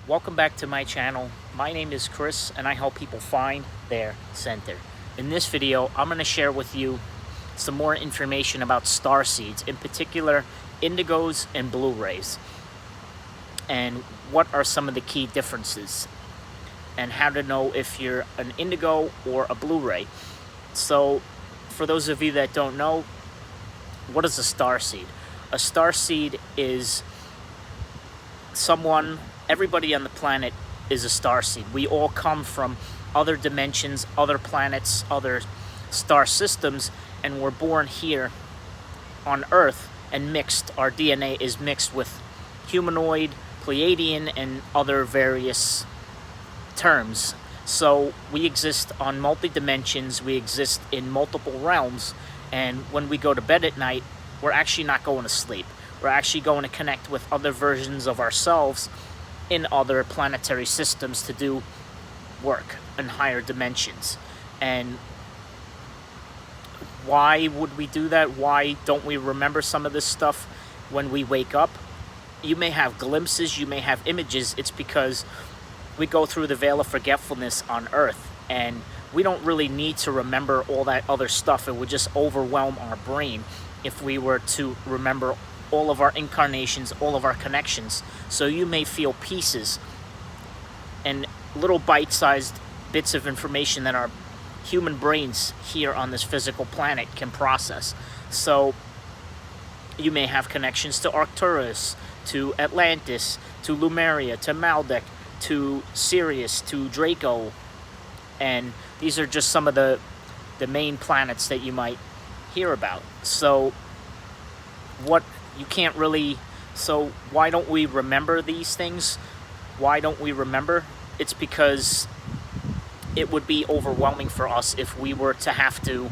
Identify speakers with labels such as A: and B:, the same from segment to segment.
A: Welcome back to my channel. My name is Chris and I help people find their center. In this video, I'm going to share with you some more information about starseeds, in particular indigos and blue rays, and what are some of the key differences, and how to know if you're an indigo or a blue ray. So for those of you that don't know, what is a starseed? A starseed is everybody on the planet is a starseed. We all come from other dimensions, other planets, other star systems, and we're born here on Earth and mixed. Our DNA is mixed with humanoid, Pleiadian, and other various terms. So we exist on multi-dimensions, we exist in multiple realms, and when we go to bed at night, we're actually not going to sleep. We're actually going to connect with other versions of ourselves in other planetary systems to do work in higher dimensions. And why would we do that? Why don't we remember some of this stuff when we wake up? You may have glimpses, you may have images. It's because we go through the veil of forgetfulness on Earth, and we don't really need to remember all that other stuff. It would just overwhelm our brain if we were to remember all of our incarnations, all of our connections. So you may feel pieces and little bite-sized bits of information that our human brains here on this physical planet can process. So you may have connections to Arcturus, to Atlantis, to Lemuria, to Maldek, to Sirius, to Draco, and these are just some of the main planets that you might hear about. So so why don't we remember these things? Why don't we remember? It's because it would be overwhelming for us if we were to have to.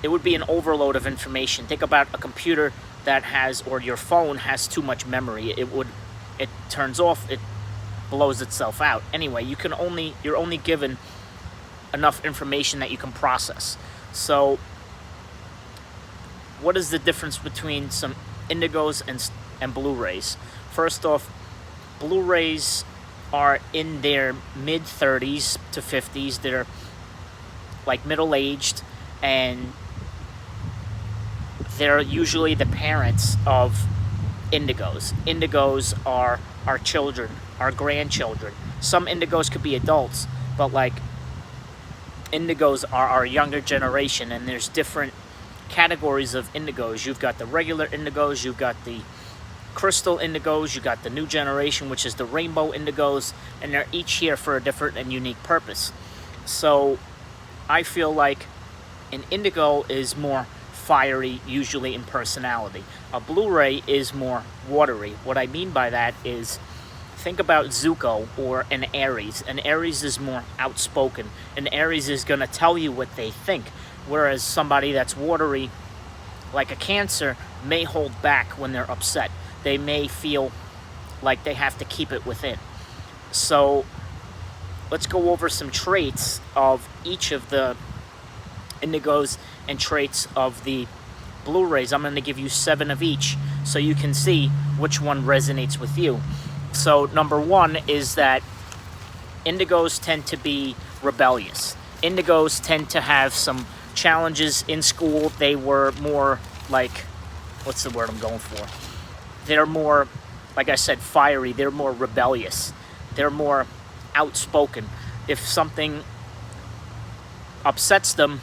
A: It would be an overload of information. Think about a computer that has, or your phone has too much memory. It turns off, it blows itself out. Anyway, you're only given enough information that you can process. So what is the difference between some indigos and blue rays? First off, blue rays are in their mid-30s to 50s. They're like middle-aged, and they're usually the parents of indigos. Indigos are our children, our grandchildren. Some indigos could be adults, but like indigos are our younger generation, and there's different categories of indigos. You've got the regular indigos, you've got the crystal indigos, you've got the new generation, which is the rainbow indigos, and they're each here for a different and unique purpose. So I feel like an indigo is more fiery, usually in personality. A blue ray is more watery. What I mean by that is, think about Zuko or an Aries. An Aries is more outspoken. An Aries is going to tell you what they think, whereas somebody that's watery, like a Cancer, may hold back when they're upset. They may feel like they have to keep it within. So let's go over some traits of each of the indigos and traits of the blue rays. I'm going to give you 7 of each so you can see which one resonates with you. So number 1 is that indigos tend to be rebellious. Indigos tend to have some challenges in school. They were more like, what's the word I'm going for? They're more, like I said, fiery. They're more rebellious. They're more outspoken. If something upsets them,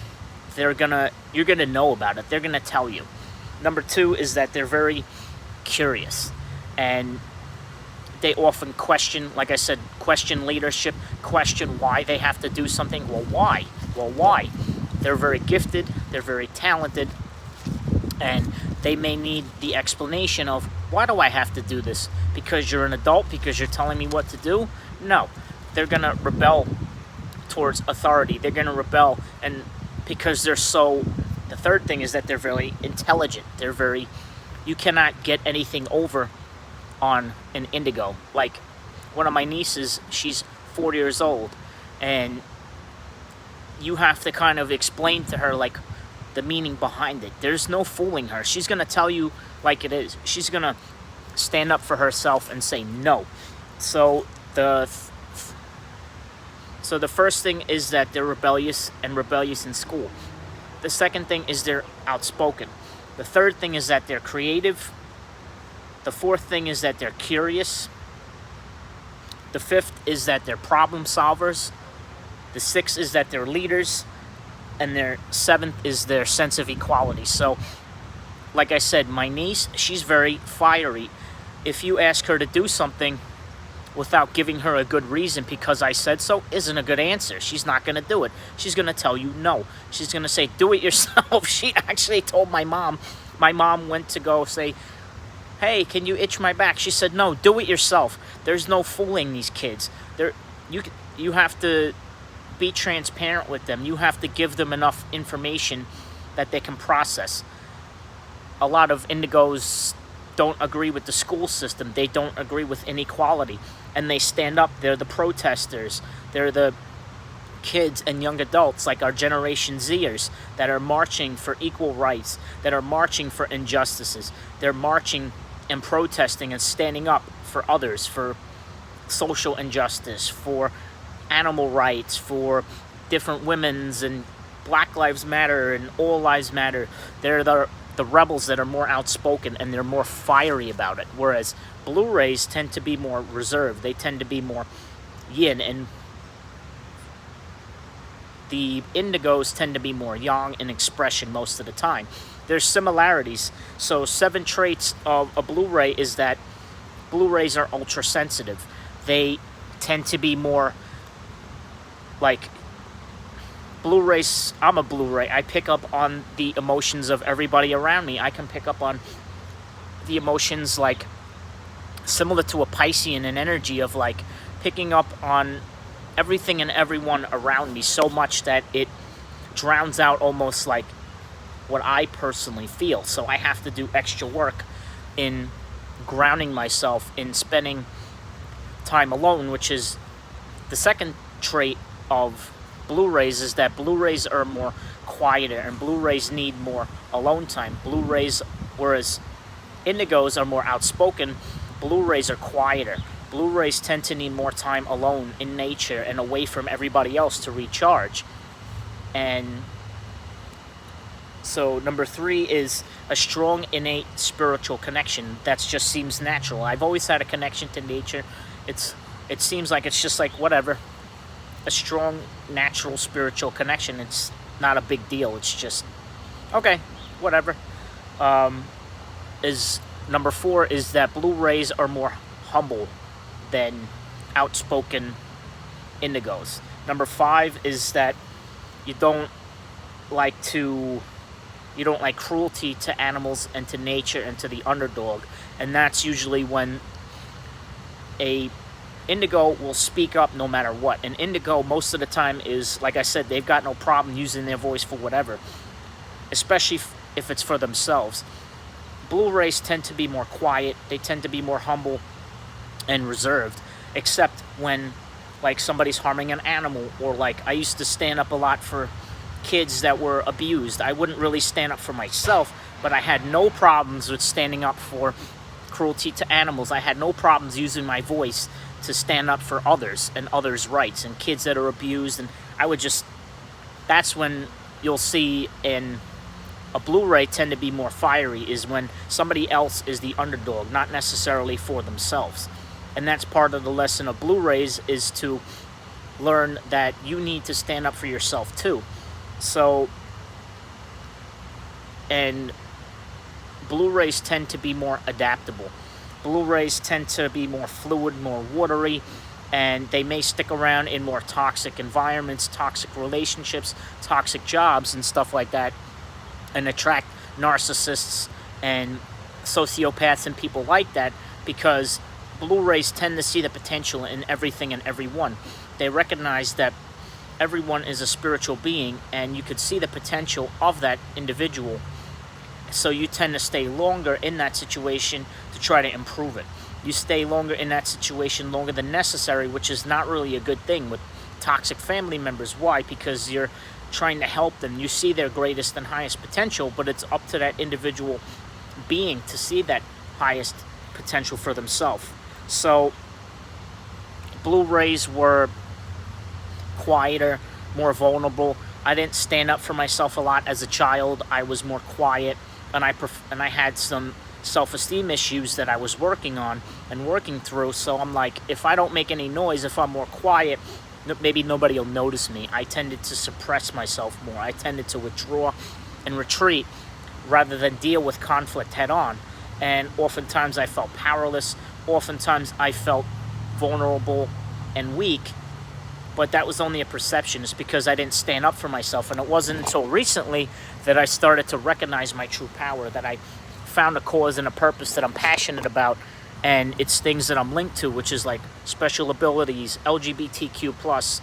A: you're gonna know about it. They're gonna tell you. Number 2 is that they're very curious, and they often question, like I said, question leadership, question why they have to do something. Well, why? Well, why? They're very gifted, they're very talented, and they may need the explanation of, why do I have to do this? Because you're an adult? Because you're telling me what to do? No. They're gonna rebel towards authority. They're gonna rebel, and because they're so... The third thing is that they're very intelligent. You cannot get anything over on an indigo. Like one of my nieces, she's 4 years old, and you have to kind of explain to her like the meaning behind it. There's no fooling her. She's gonna tell you like it is. She's gonna stand up for herself and say no. So The So the first thing is that they're rebellious in school. The second thing is they're outspoken. The third thing is that they're creative. The fourth thing is that they're curious. The fifth is that they're problem solvers. The sixth is that they're leaders. And their seventh is their sense of equality. So, like I said, my niece, she's very fiery. If you ask her to do something without giving her a good reason because I said so, isn't a good answer. She's not going to do it. She's going to tell you no. She's going to say, do it yourself. She actually told my mom. My mom went to go say, hey, can you itch my back? She said, no, do it yourself. There's no fooling these kids. You have to be transparent with them. You have to give them enough information that they can process. A lot of Indigos don't agree with the school system. They don't agree with inequality. And they stand up. They're the protesters. They're the kids and young adults, like our Generation Zers, that are marching for equal rights, that are marching for injustices. They're marching and protesting and standing up for others, for social injustice, for animal rights, for different women's and Black Lives Matter and All Lives Matter. They're the rebels that are more outspoken and they're more fiery about it. Whereas Blu-rays tend to be more reserved. They tend to be more yin, and the Indigos tend to be more yang in expression most of the time. There's similarities. So 7 traits of a Blu-ray is that Blu-rays are ultra sensitive. They tend to be more like Blu-rays. I'm a Blu-ray. I pick up on the emotions of everybody around me. I can pick up on the emotions, like similar to a Piscean in energy, of like picking up on everything and everyone around me so much that it drowns out almost like what I personally feel. So I have to do extra work in grounding myself, in spending time alone, which is the second trait of Blu-rays, is that Blu-rays are more quieter and Blu-rays need more alone time. Blu-rays, whereas Indigos are more outspoken, Blu-rays are quieter. Blu-rays tend to need more time alone in nature and away from everybody else to recharge. And so number 3 is a strong innate spiritual connection. That just seems natural. I've always had a connection to nature. It seems like it's just like whatever. A strong natural spiritual connection. It's not a big deal. It's just okay, whatever. Is number 4 is that Blu-rays are more humble than outspoken Indigos. Number 5 is that you don't like cruelty to animals and to nature and to the underdog. And that's usually when a Indigo will speak up no matter what. An Indigo most of the time is, like I said, they've got no problem using their voice for whatever, especially if it's for themselves. Blu-rays tend to be more quiet. They tend to be more humble and reserved, except when like somebody's harming an animal, or like I used to stand up a lot for kids that were abused. I wouldn't really stand up for myself, but I had no problems with standing up for cruelty to animals. I had no problems using my voice to stand up for others and others' rights and kids that are abused. And I would just, that's when you'll see in a Blu-ray tend to be more fiery, is when somebody else is the underdog, not necessarily for themselves. And that's part of the lesson of Blu-rays, is to learn that you need to stand up for yourself too. So, and Blu-rays tend to be more adaptable. Blu-rays tend to be more fluid, more watery, and they may stick around in more toxic environments, toxic relationships, toxic jobs, and stuff like that, and attract narcissists and sociopaths and people like that, because Blu-rays tend to see the potential in everything and everyone. They recognize that everyone is a spiritual being, and you could see the potential of that individual. So you tend to stay longer in that situation to try to improve it. You stay longer in that situation, longer than necessary, which is not really a good thing with toxic family members. Why? Because you're trying to help them. You see their greatest and highest potential, but it's up to that individual being to see that highest potential for themselves. So Blu-rays were quieter, more vulnerable. I didn't stand up for myself a lot as a child. I was more quiet, and I had some self-esteem issues that I was working on and working through. So I'm like, if I don't make any noise, if I'm more quiet, maybe nobody will notice me. I tended to suppress myself more. I tended to withdraw and retreat rather than deal with conflict head on. And oftentimes I felt powerless. Oftentimes I felt vulnerable and weak. But that was only a perception. It's because I didn't stand up for myself. And it wasn't until recently that I started to recognize my true power, that I found a cause and a purpose that I'm passionate about. And it's things that I'm linked to, which is like special abilities, LGBTQ+,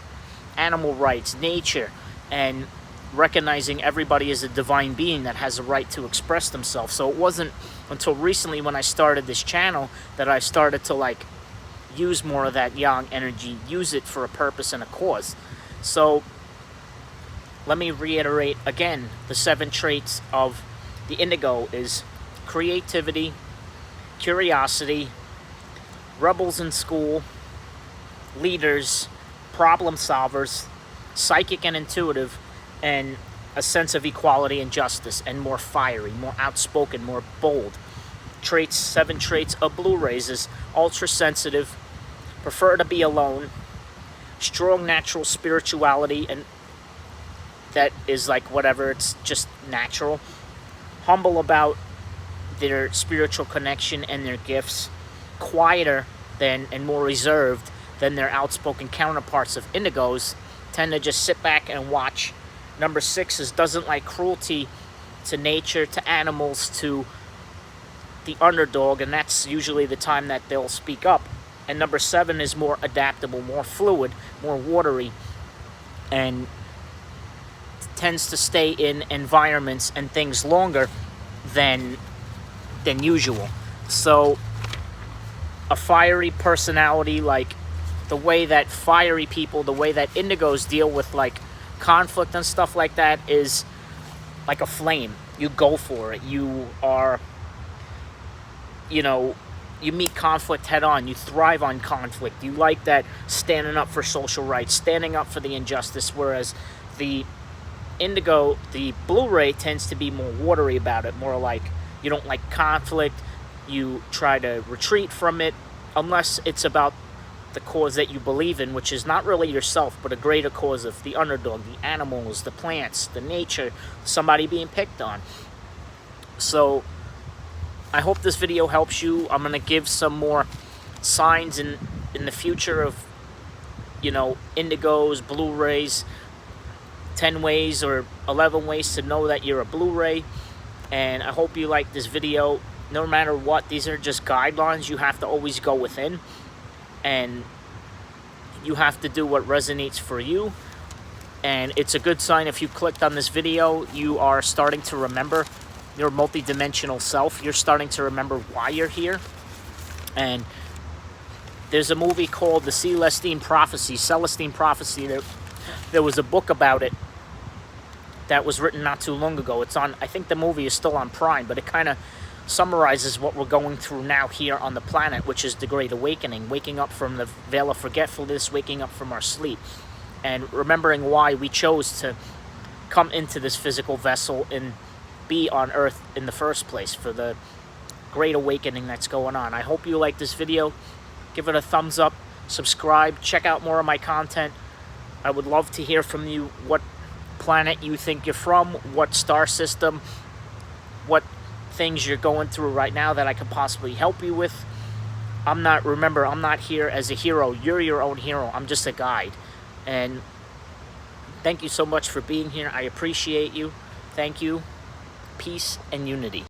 A: animal rights, nature, and recognizing everybody as a divine being that has a right to express themselves. So it wasn't until recently when I started this channel that I started to like use more of that yang energy, use it for a purpose and a cause. So let me reiterate again, the 7 traits of the Indigo is creativity, curiosity, rebels in school, leaders, problem solvers, psychic and intuitive, and a sense of equality and justice, and more fiery, more outspoken, more bold. Traits, 7 traits of Blu-rays is ultra sensitive, prefer to be alone, strong natural spirituality, and that is like whatever, it's just natural, humble about their spiritual connection and their gifts, quieter than and more reserved than their outspoken counterparts of Indigos, tend to just sit back and watch. Number 6 is doesn't like cruelty to nature, to animals, to the underdog, and that's usually the time that they'll speak up. And number 7 is more adaptable, more fluid, more watery, and tends to stay in environments and things longer than usual. So a fiery personality, like the way that fiery people, the way that Indigos deal with like conflict and stuff like that, is like a flame. You go for it. You are, you know, you meet conflict head on. You thrive on conflict. You like that standing up for social rights, standing up for the injustice, whereas the Indigo, the Blu-ray, tends to be more watery about it, more like you don't like conflict, you try to retreat from it, unless it's about the cause that you believe in, which is not really yourself, but a greater cause of the underdog, the animals, the plants, the nature, somebody being picked on. So I hope this video helps you. I'm going to give some more signs in the future of, you know, Indigos, Blu-rays, 10 ways or 11 ways to know that you're a Blu-ray. And I hope you like this video. No matter what, these are just guidelines. You have to always go within, and you have to do what resonates for you. And it's a good sign if you clicked on this video, you are starting to remember your multidimensional self. You're starting to remember why you're here. And there's a movie called The Celestine Prophecy. There was a book about it that was written not too long ago. It's on, I think the movie is still on Prime, but it kind of summarizes what we're going through now here on the planet, which is the Great Awakening, waking up from the veil of forgetfulness, waking up from our sleep, and remembering why we chose to come into this physical vessel and be on Earth in the first place, for the Great Awakening that's going on. I hope you like this video. Give it a thumbs up, subscribe, check out more of my content. I would love to hear from you what planet you think you're from, what star system, what things you're going through right now that I could possibly help you with. Remember, I'm not here as a hero. You're your own hero. I'm just a guide. And thank you so much for being here. I appreciate you. Thank you. Peace and unity.